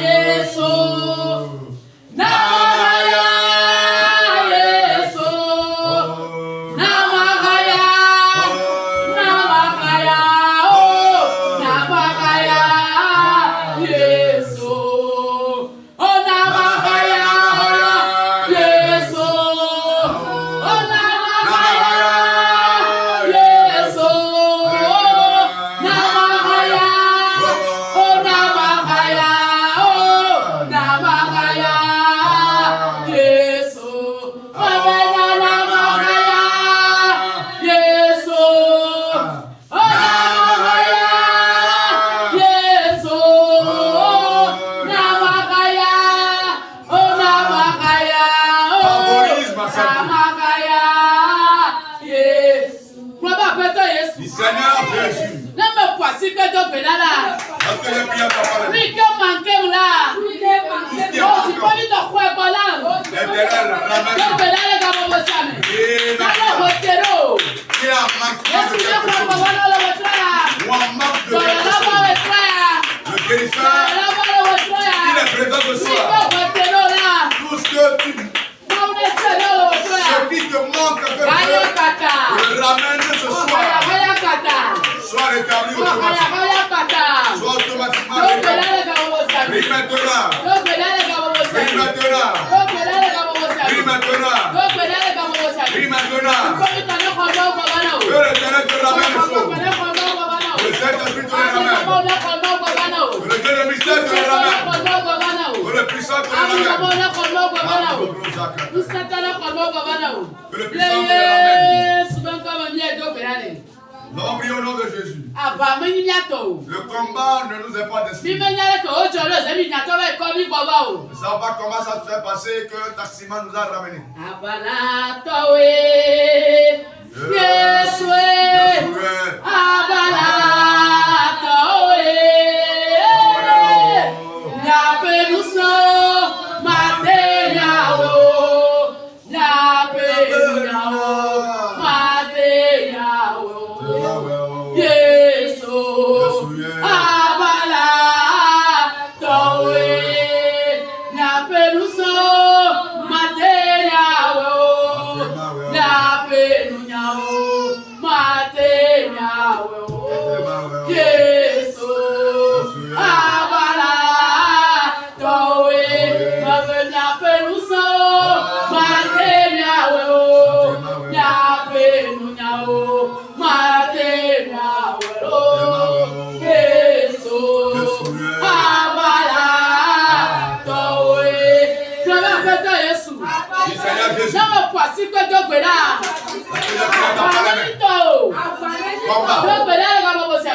Yesu. Namakaya Yesu. Namakaya. Namakaya. Oh, Namakaya Yesu. Oh, Namakaya Yesu. Oh, Namakaya Yesu. Namakaya. Oh, Namakaya. Oh, Namakaya Yesu. Oh, Namakaya Yesu. Oh, Namakaya Yesu. Namakaya. Oh, Namakaya. Favorise ma santé. Namakaya Yesu. Baba pẹtọ Yesu. Du Seigneur Jésus. Ne me voici que de Benala. Parce que j'ai prié ta parole. Oui, que manqué là. Oh, tu peux lui te croire par là. L'éternel ramène. Que Benala comme vous savez. Dans le hôtelo. Qui a manqué Yesu de ne quelque prend pas chose. dans le hôtelo. Ou en manque de Dans le quelque chose. hôtelo. Le guérisseur, il est présent ce soir. Tout ce que tu, ce qui te manque, que Dieu le ramène ce soir. Sois rétabli automatiquement. Sois automatiquement rétabli. Prie maintenant. Prie maintenant. Prie maintenant. Prie maintenant. Que l'Éternel te ramène chaud. Que le Saint-Esprit te le ramène. Que le Dieu de mystère te le ramène. Que le puissant te le ramène. Que le puissant te le ramène. Nous avons prié au nom de Jésus. Le combat ne nous est pas destiné. Nous ne savons pas comment ça s'est passé que un taximan nous a ramenés.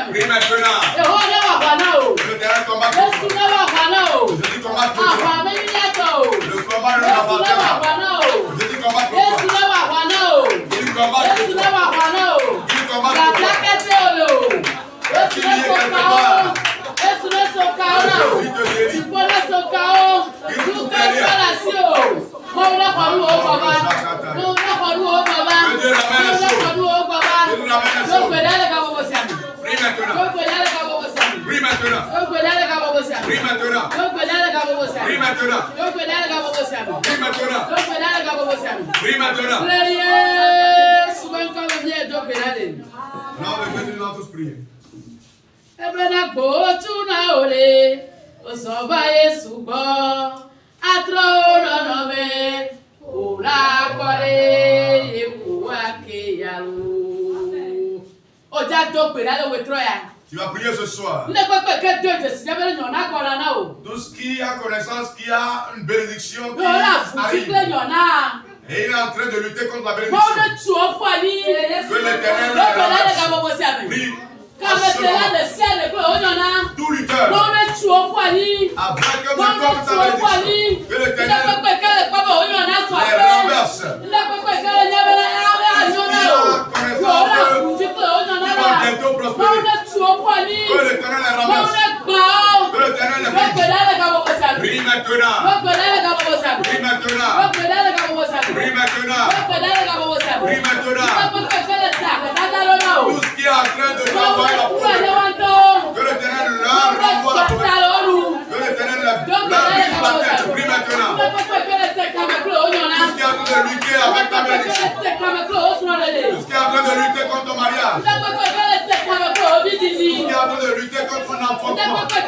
Prie maintenant. Le dernier combat. Le combat ne l'appartient pas. Je dis combat pour toi. Je dis combat pour toi. Je dis combat pour toi. Est-ce qu'il y a quelque part? Jésus te guérit. Il tout guérit. Que Dieu ramène chaud. Que nous ramène chaud. Prie maintenant. Prie maintenant. Prie maintenant. Prie maintenant. Prie maintenant. Prie maintenant. Non, le Jésus nous a tous prié. Tu vas prier ce soir. Tout ce qui a connaissance, qui a une bénédiction qui arrive. Et il est en train de lutter contre la bénédiction. Que l'Éternel le ramène. Prie. Tout lutteur. Avec un corps ta bénédiction. Que l'Éternel les renverse. Bientôt prospérer. Que l'Éternel les renverse. Que l'Éternel les renverse. Prie maintenant. Prie maintenant. Prie maintenant. Prie maintenant. Tout ce qui est en train de travailler la foi. Que l'Éternel leur renverse. mariage. Tout ce qui est en train de lutter contre un enfantement. Tout ce qui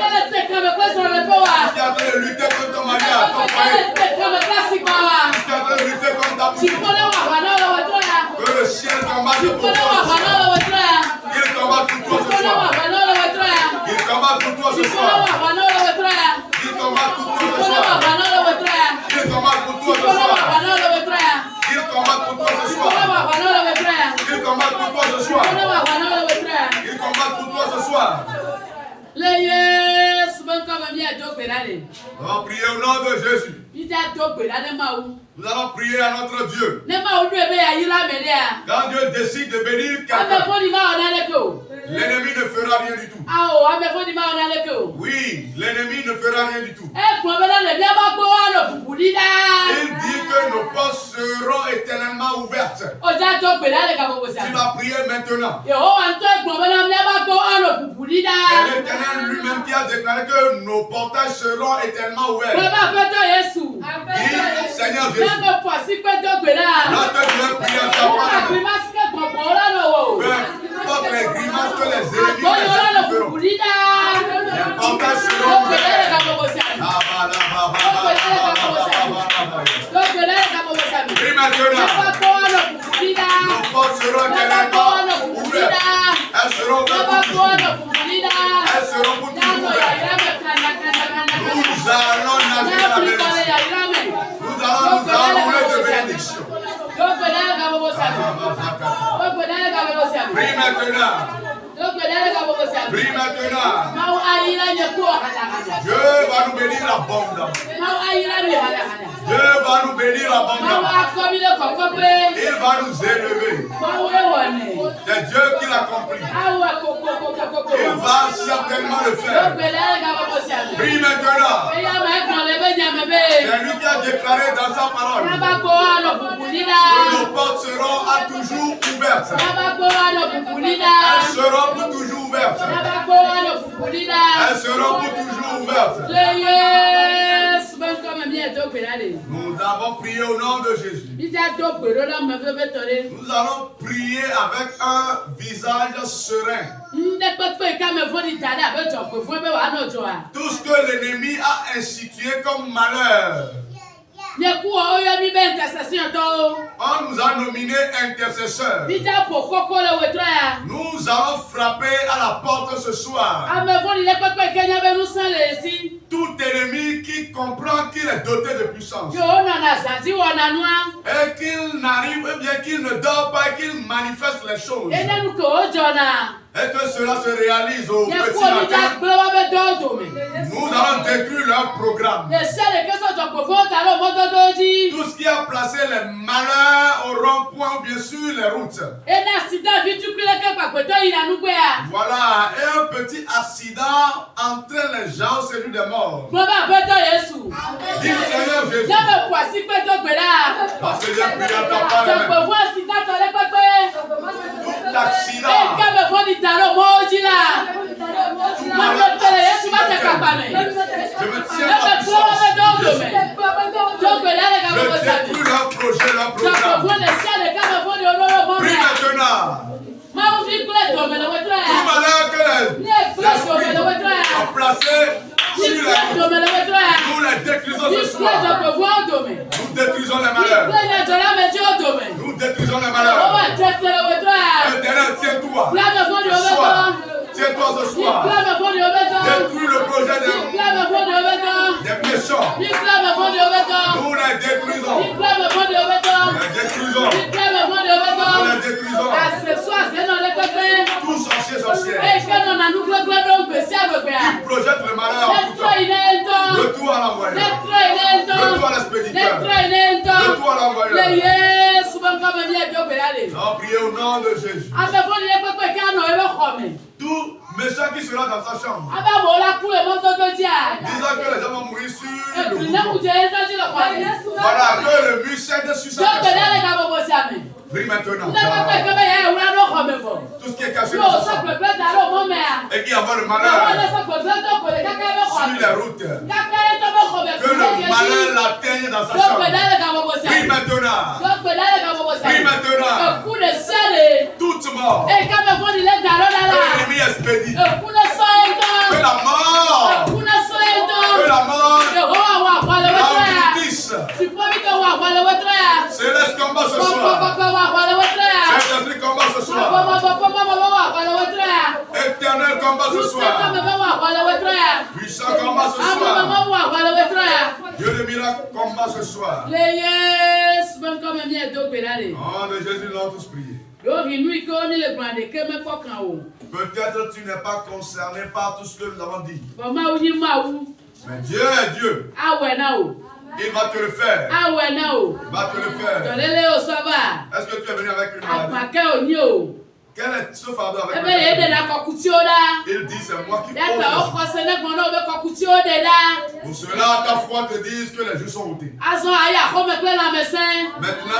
est en train de lutter contre ton mariage, ton foyer. Tout ce qui est en train de lutter contre ta bouche. Que le ciel combatte pour toi. Qu'il combatte pour toi ce soir. Qu'il combatte pour toi ce soir. Qu'il combatte pour toi ce soir. Qu'il combatte pour toi ce soir. Qu'il combatte pour toi ce soir. Qu'il combatte pour toi ce soir. Qu'il combatte pour toi ce soir. On va prier au nom de Jésus. Nous allons prier à notre Dieu. Quand Dieu décide de bénir quelqu'un, l'ennemi ne fera rien du tout. Oui, l'ennemi ne fera rien du tout. Il dit que nos portes seront éternellement ouvertes. Tu vas prier maintenant. C'est l'Éternel lui-même qui a déclaré que nos portails seront éternellement ouverts. Dis, Seigneur Jésus, notre Dieu prie en ta part. Peu importe les grimaces que les ennemis feront, les portails seront ouverts. Prie maintenant. Nos portes seront éternellement ouvertes. Elles seront ouvertes pour toujours. Elles seront pour toujours ouvertes. Nous allons nager la bénédiction. Nous allons rouler de bénédiction. Prie maintenant. Prie maintenant. Dieu va nous bénir abondamment. Dieu va nous bénir abondamment. Il va nous élever. C'est Dieu qui l'accomplit. Il va certainement le faire. Prie maintenant. C'est lui qui a déclaré dans sa parole que nos portes seront à toujours ouvertes. Elles seront pour toujours ouvertes. Elles seront pour toujours ouvertes. Nous avons prié au nom de Jésus. Nous allons prier avec un visage serein. Tout ce que l'ennemi a institué comme malheur, on nous a nommé intercesseurs. Nous allons frapper à la porte ce soir. Tout ennemi qui comprend qu'il est doté de puissance et qu'il n'arrive, bien qu'il ne dort pas et qu'il manifeste les choses, et que cela se réalise au petit matin, nous allons détruire leur programme. Tout ce qui a placé les malheurs au rond-point ou bien sur les routes. Voilà, et un petit accident entraîne les gens celui des morts. Dis Seigneur Jésus. Parce que j'ai prié à ta part. Tout accident. Je me tiens à puissance. Je détruis leur projet, leur programme. Prie maintenant. Tout malheur que l'esprit a placé sur les routes, nous les détruisons ce soir. Nous détruisons les malheurs. Nous détruisons les malheurs. Éternel, tiens-toi. Tiens-toi ce soir. Détruis le projet des méchants. Nous les détruisons. Nous les détruisons. Tout sorcier, sorcière qui projette le malheur en tout temps. Retour à l'envoyeur. Retour à l'expéditeur. Retour à l'envoyeur. On prie au nom de Jésus. Tout méchant qui sera dans sa chambre, disant que les gens vont mourir sur le bouton. Voilà, que le muscle sur sa personne. Prie maintenant. Tout ce qui est caché dans sa chambre et qui envoie le malheur sur les routes, que le malheur l'atteigne dans sa chambre. Prie maintenant. Prie maintenant. Toute mort. Que l'ennemi expédie. Que la mort. Que la mort. Justice. Céleste combat ce soir. Saint-Esprit combat ce soir. Éternel combat ce soir. Puissant combat ce soir. Dieu de miracle combat ce soir. Oh, de Jésus, nous allons tous prier. Peut-être tu n'es pas concerné par tout ce que nous avons dit. Mais Dieu est Dieu. Il va te le faire. Il va te le faire. Est-ce que tu es venu avec une maladie? Quel est ce fardeau avec lui? Il dit c'est moi qui pose. Pour cela, ta foi te dise que les jours sont ôtés. Maintenant,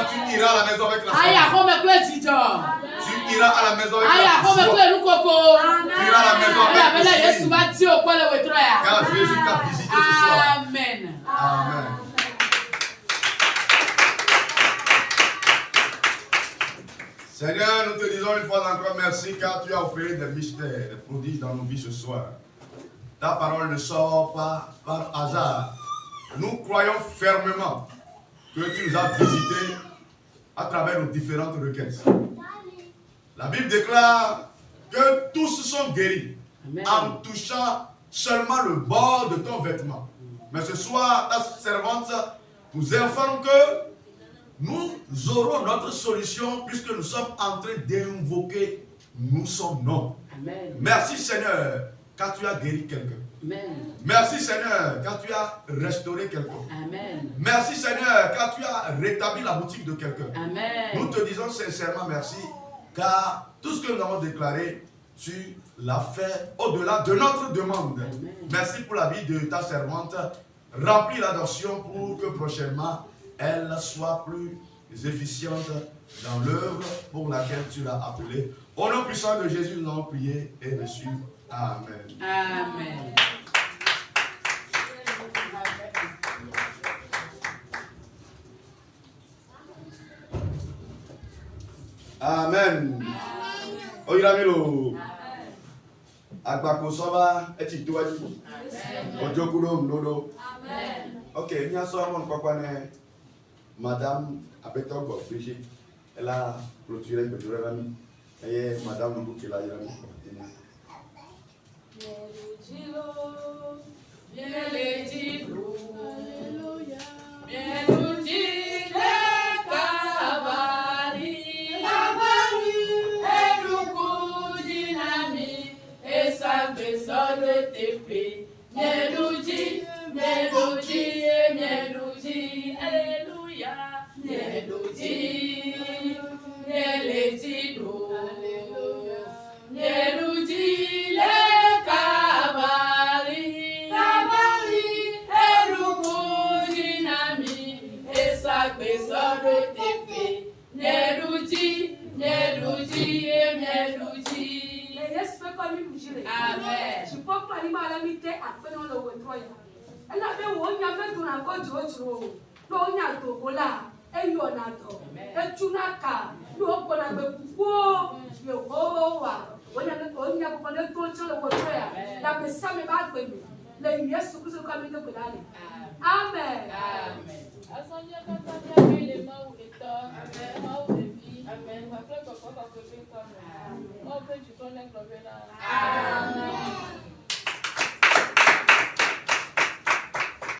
tu iras à la maison avec la foi. Tu iras à la maison avec la foi. Tu iras à la maison avec la foi. Car Jésus t'a visité ce soir. Amen. Amen. Seigneur, nous te disons une fois encore merci car tu as opéré des mystères, des prodiges dans nos vies ce soir. Ta parole ne sort pas par hasard. Nous croyons fermement que tu nous as visités à travers nos différentes requêtes. La Bible déclare que tous sont guéris. Amen. En touchant seulement le bord de ton vêtement. Mais ce soir, ta servante nous informe que nous aurons notre solution puisque nous sommes en train d'invoquer son nom. Amen. Merci Seigneur, car tu as guéri quelqu'un. Amen. Merci Seigneur, car tu as restauré quelqu'un. Amen. Merci Seigneur, car tu as rétabli la boutique de quelqu'un. Amen. Nous te disons sincèrement merci, car tout ce que nous avons déclaré, tu l'as fait au-delà de notre demande. Amen. Merci pour la vie de ta servante. Remplis l'adoption pour que prochainement, elle soit plus efficiente dans l'œuvre pour laquelle tu l'as appelée. Au nom puissant de Jésus, nous avons prié et reçu. Amen. Amen. Amen. Oyiramilo. Agbako soba etitoadi. Ojokulo mlolo. Amen. Ok, nous sommes Madame Abetongo Brigitte, elle a clôturé le rami et Madame Lugo qui l'a dit. Amen.